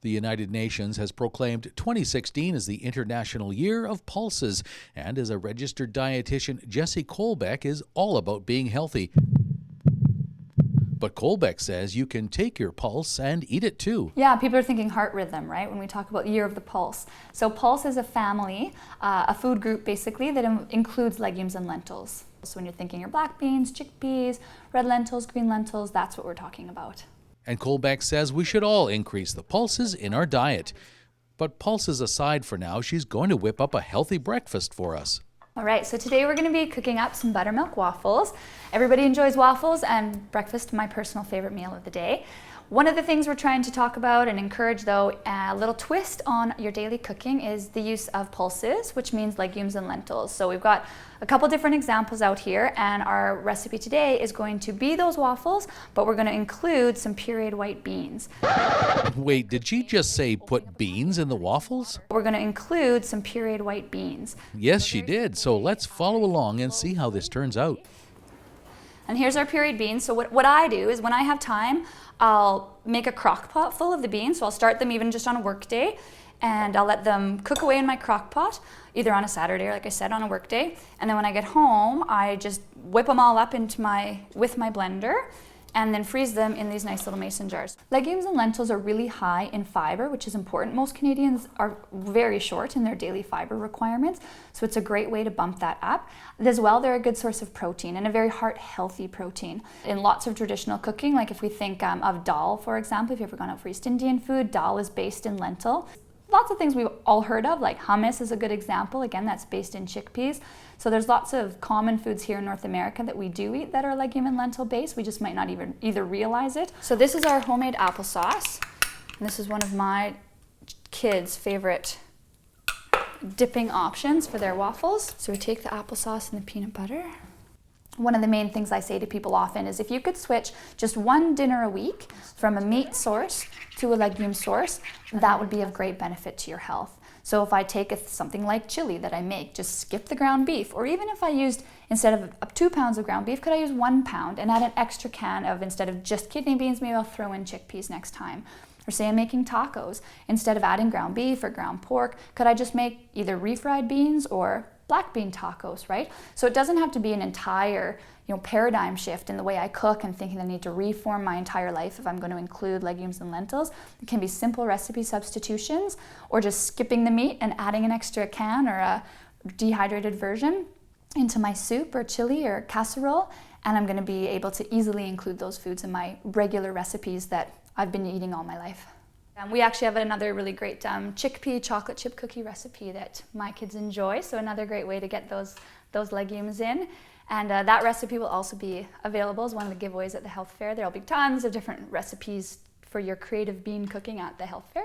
The United Nations has proclaimed 2016 as the International Year of Pulses, and as a registered dietitian, Jessie Colbeck is all about being healthy. But Colbeck says you can take your pulse and eat it too. Yeah, people are thinking heart rhythm, right, when we talk about Year of the Pulse. So pulse is a family, a food group basically, that includes legumes and lentils. So when you're thinking your black beans, chickpeas, red lentils, green lentils, that's what we're talking about. And Colbeck says we should all increase the pulses in our diet. But pulses aside for now, she's going to whip up a healthy breakfast for us. All right, so today we're going to be cooking up some buttermilk waffles. Everybody enjoys waffles, and breakfast, my personal favorite meal of the day. One of the things we're trying to talk about and encourage, though, a little twist on your daily cooking, is the use of pulses, which means legumes and lentils. So we've got a couple different examples out here, and our recipe today is going to be those waffles, but we're going to include some pureed white beans. Wait, did she just say put beans in the waffles? We're going to include some pureed white beans. Yes, she did. So let's follow along and see how this turns out. And here's our pureed beans. So what I do is when I have time, I'll make a crock pot full of the beans. So I'll start them even just on a work day, and I'll let them cook away in my crock pot, either on a Saturday or, like I said, on a work day. And then when I get home, I just whip them all up with my blender, and then freeze them in these nice little mason jars. Legumes and lentils are really high in fiber, which is important. Most Canadians are very short in their daily fiber requirements, so it's a great way to bump that up. As well, they're a good source of protein, and a very heart-healthy protein. In lots of traditional cooking, like if we think of dal, for example, if you've ever gone out for East Indian food, dal is based in lentil. Lots of things we've all heard of, like hummus is a good example. Again, that's based in chickpeas. So there's lots of common foods here in North America that we do eat that are legume and lentil based. We just might not even either realize it. So this is our homemade applesauce. And this is one of my kids' favorite dipping options for their waffles. So we take the applesauce and the peanut butter. One of the main things I say to people often is if you could switch just one dinner a week from a meat source to a legume source, that would be of great benefit to your health. So if I take something like chili that I make, just skip the ground beef, or even if I used, instead of 2 pounds of ground beef, could I use 1 pound and add an extra can of, instead of just kidney beans, maybe I'll throw in chickpeas next time. Or say I'm making tacos, instead of adding ground beef or ground pork, could I just make either refried beans or black bean tacos, right? So it doesn't have to be an entire, paradigm shift in the way I cook and thinking I need to reform my entire life if I'm going to include legumes and lentils. It can be simple recipe substitutions, or just skipping the meat and adding an extra can or a dehydrated version into my soup or chili or casserole, and I'm going to be able to easily include those foods in my regular recipes that I've been eating all my life. We actually have another really great chickpea chocolate chip cookie recipe that my kids enjoy, so another great way to get those legumes in. And that recipe will also be available as one of the giveaways at the health fair. There'll be tons of different recipes for your creative bean cooking at the health fair.